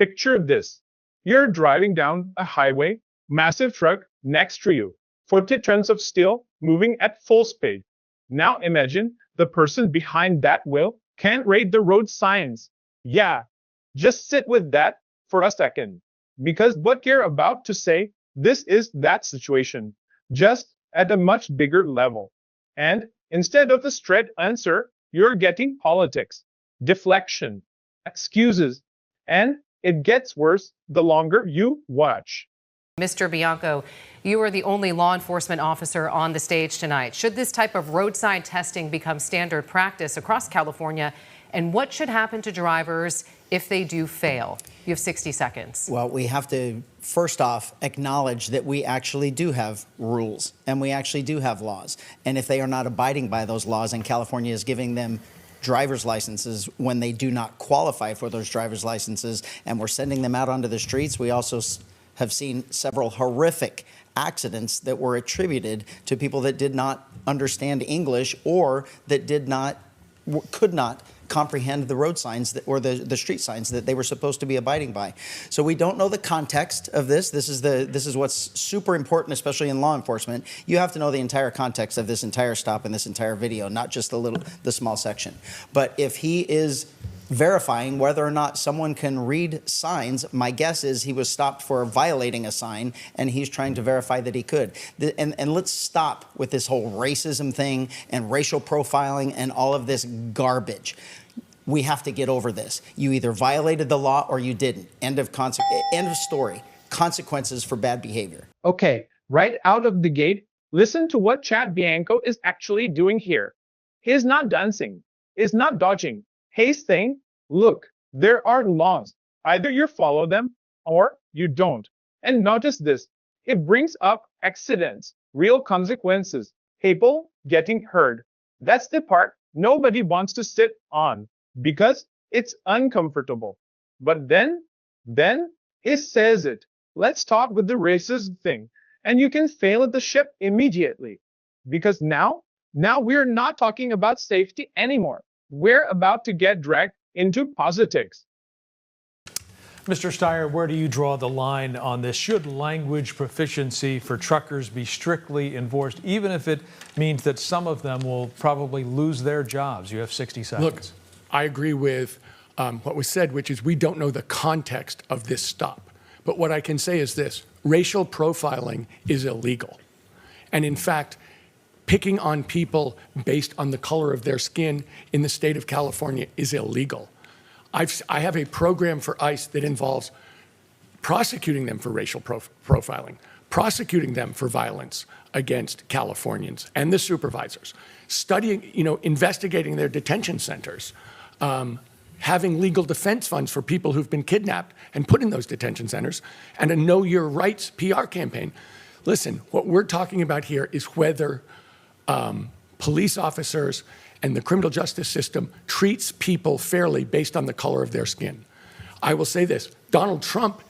Picture this. You're driving down a highway, massive truck next to you, 40 tons of steel moving at full speed. Now imagine the person behind that wheel can't read the road signs. Yeah, just sit with that for a second. Because what you're about to say, this is that situation, just at a much bigger level. And instead of a straight answer, you're getting politics, deflection, excuses, and it gets worse the longer you watch. Mr. Bianco, you are the only law enforcement officer on the stage tonight. Should this type of roadside testing become standard practice across California? And what should happen to drivers if they do fail? You have 60 seconds. Well, we have to, first off, acknowledge that we actually do have rules and we actually do have laws. And if they are not abiding by those laws and California is giving them driver's licenses when they do not qualify for those driver's licenses and we're sending them out onto the streets, we also have seen several horrific accidents that were attributed to people that did not understand English or that could not comprehend the road signs or the street signs that they were supposed to be abiding by. So we don't know the context of this. This is what's super important, especially in law enforcement. You have to know the entire context of this entire stop and this entire video, not just the small section. But if he is verifying whether or not someone can read signs, my guess is he was stopped for violating a sign and he's trying to verify that he could. And let's stop with this whole racism thing and racial profiling and all of this garbage. We have to get over this. You either violated the law or you didn't. End of story. Consequences for bad behavior. Okay, right out of the gate, listen to what Chad Bianco is actually doing here. He's not dancing. He's not dodging. He's saying, look, there are laws. Either you follow them or you don't. And notice this. It brings up accidents, real consequences, people getting hurt. That's the part nobody wants to sit on because it's uncomfortable. But then it says it. Let's start with the racist thing. And you can fail at the ship immediately. Because now we're not talking about safety anymore. We're about to get dragged into politics. Mr. Steyer, where do you draw the line on this? Should language proficiency for truckers be strictly enforced, even if it means that some of them will probably lose their jobs? You have 60 seconds. Look, I agree with what was said, which is we don't know the context of this stop. But what I can say is this: racial profiling is illegal. And in fact, picking on people based on the color of their skin in the state of California is illegal. I have a program for ICE that involves prosecuting them for racial profiling, prosecuting them for violence against Californians and the supervisors, studying, investigating their detention centers, having legal defense funds for people who've been kidnapped and put in those detention centers, and a Know Your Rights PR campaign. Listen, what we're talking about here is whether police officers and the criminal justice system treats people fairly based on the color of their skin. I will say this: Donald Trump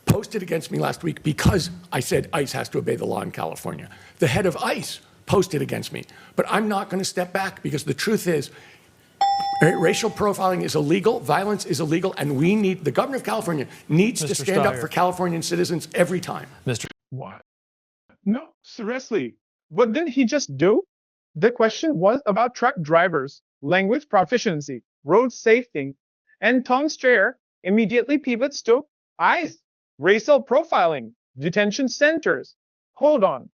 posted against me last week because I said ICE has to obey the law in California. The head of ICE posted against me, but I'm not going to step back because the truth is racial profiling is illegal, violence is illegal, and the governor of California needs to stand up for Californian citizens every time. Mr. What? No, seriously. What did he just do? The question was about truck drivers, language proficiency, road safety, and Tom Steyer immediately pivots to ICE, racial profiling, detention centers. Hold on.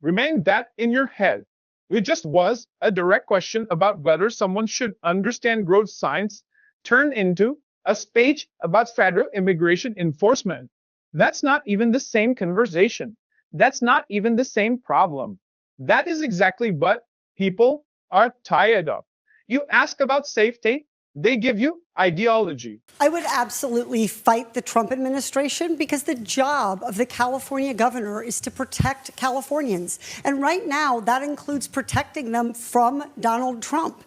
Remain that in your head. It just was a direct question about whether someone should understand road signs turned into a speech about federal immigration enforcement. That's not even the same conversation. That's not even the same problem. That is exactly what people are tired of. You ask about safety, they give you ideology. I would absolutely fight the Trump administration because the job of the California governor is to protect Californians. And right now, that includes protecting them from Donald Trump.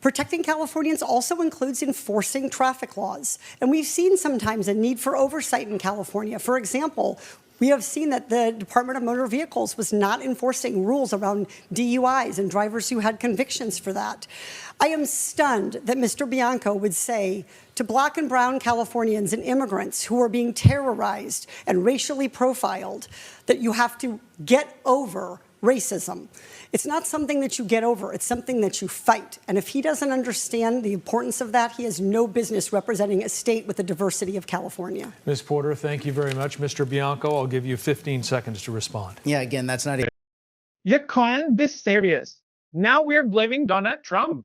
Protecting Californians also includes enforcing traffic laws. And we've seen sometimes a need for oversight in California. For example, we have seen that the Department of Motor Vehicles was not enforcing rules around DUIs and drivers who had convictions for that. I am stunned that Mr. Bianco would say to Black and brown Californians and immigrants who are being terrorized and racially profiled that you have to get over racism. It's not something that you get over, it's something that you fight. And if he doesn't understand the importance of that, he has no business representing a state with the diversity of California. Ms. Porter, thank you very much. Mr. Bianco, I'll give you 15 seconds to respond. Yeah, again, that's not even. You can't be serious. Now we're blaming Donald Trump.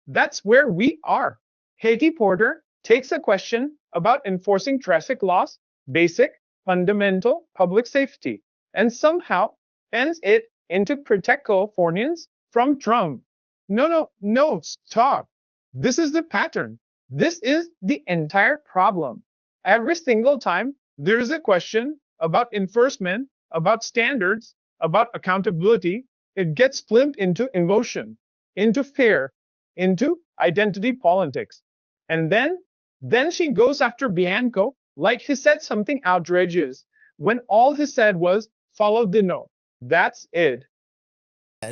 That's where we are. Haiti Porter takes a question about enforcing traffic laws, basic, fundamental public safety, and somehow ends it into protect Californians from Trump. No, stop. This is the pattern. This is the entire problem. Every single time there is a question about enforcement, about standards, about accountability, it gets flipped into emotion, into fear, into identity politics. And then she goes after Bianco like he said something outrageous when all he said was follow the no. That's it.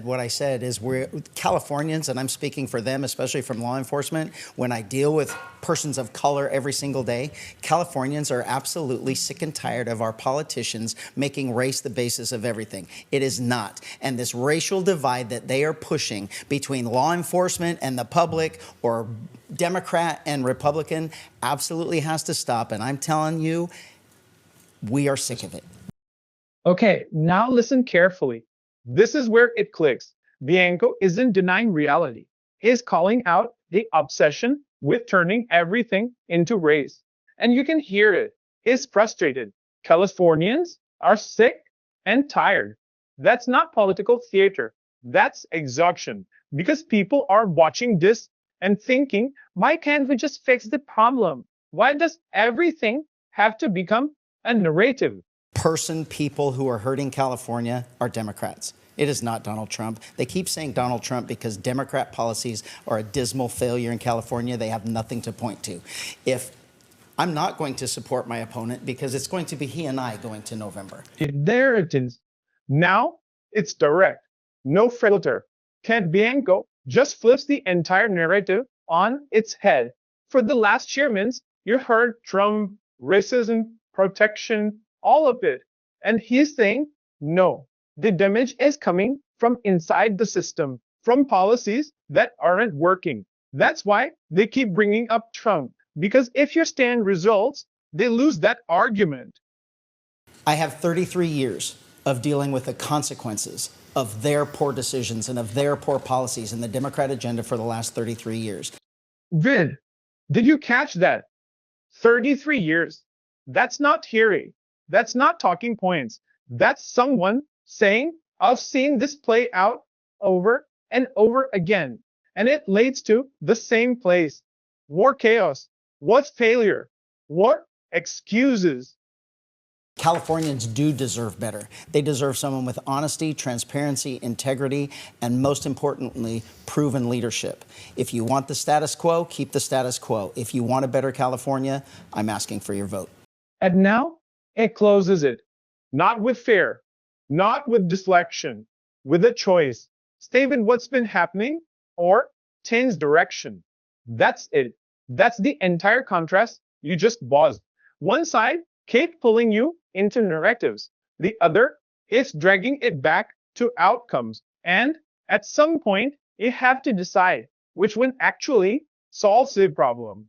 What I said is we're Californians, and I'm speaking for them, especially from law enforcement. When I deal with persons of color every single day, Californians are absolutely sick and tired of our politicians making race the basis of everything. It is not. And this racial divide that they are pushing between law enforcement and the public, or Democrat and Republican, absolutely has to stop. And I'm telling you, we are sick of it. Okay, now listen carefully. This is where it clicks. Bianco isn't denying reality. He's calling out the obsession with turning everything into race. And you can hear it. He's frustrated. Californians are sick and tired. That's not political theater. That's exhaustion. Because people are watching this and thinking, why can't we just fix the problem? Why does everything have to become a narrative? People who are hurting California are Democrats. It is not Donald Trump. They keep saying Donald Trump because Democrat policies are a dismal failure in California. They have nothing to point to. If I'm not going to support my opponent because it's going to be he and I going to November. There it is. Now it's direct. No filter. Ted Bianco just flips the entire narrative on its head. For the last year, you heard Trump, racism, protection, all of it. And he's saying, no, the damage is coming from inside the system, from policies that aren't working. That's why they keep bringing up Trump. Because if you stand results, they lose that argument. I have 33 years of dealing with the consequences of their poor decisions and of their poor policies and the Democrat agenda for the last 33 years. Vid, did you catch that? 33 years. That's not theory. That's not talking points. That's someone saying, I've seen this play out over and over again. And it leads to the same place. More chaos. What failure? What excuses? Californians do deserve better. They deserve someone with honesty, transparency, integrity, and most importantly, proven leadership. If you want the status quo, keep the status quo. If you want a better California, I'm asking for your vote. And now it closes it. Not with fear, not with deflection, with a choice. Stay with what's been happening or change direction. That's it. That's the entire contrast you just paused. One side keeps pulling you into narratives. The other is dragging it back to outcomes. And at some point, you have to decide which one actually solves the problem.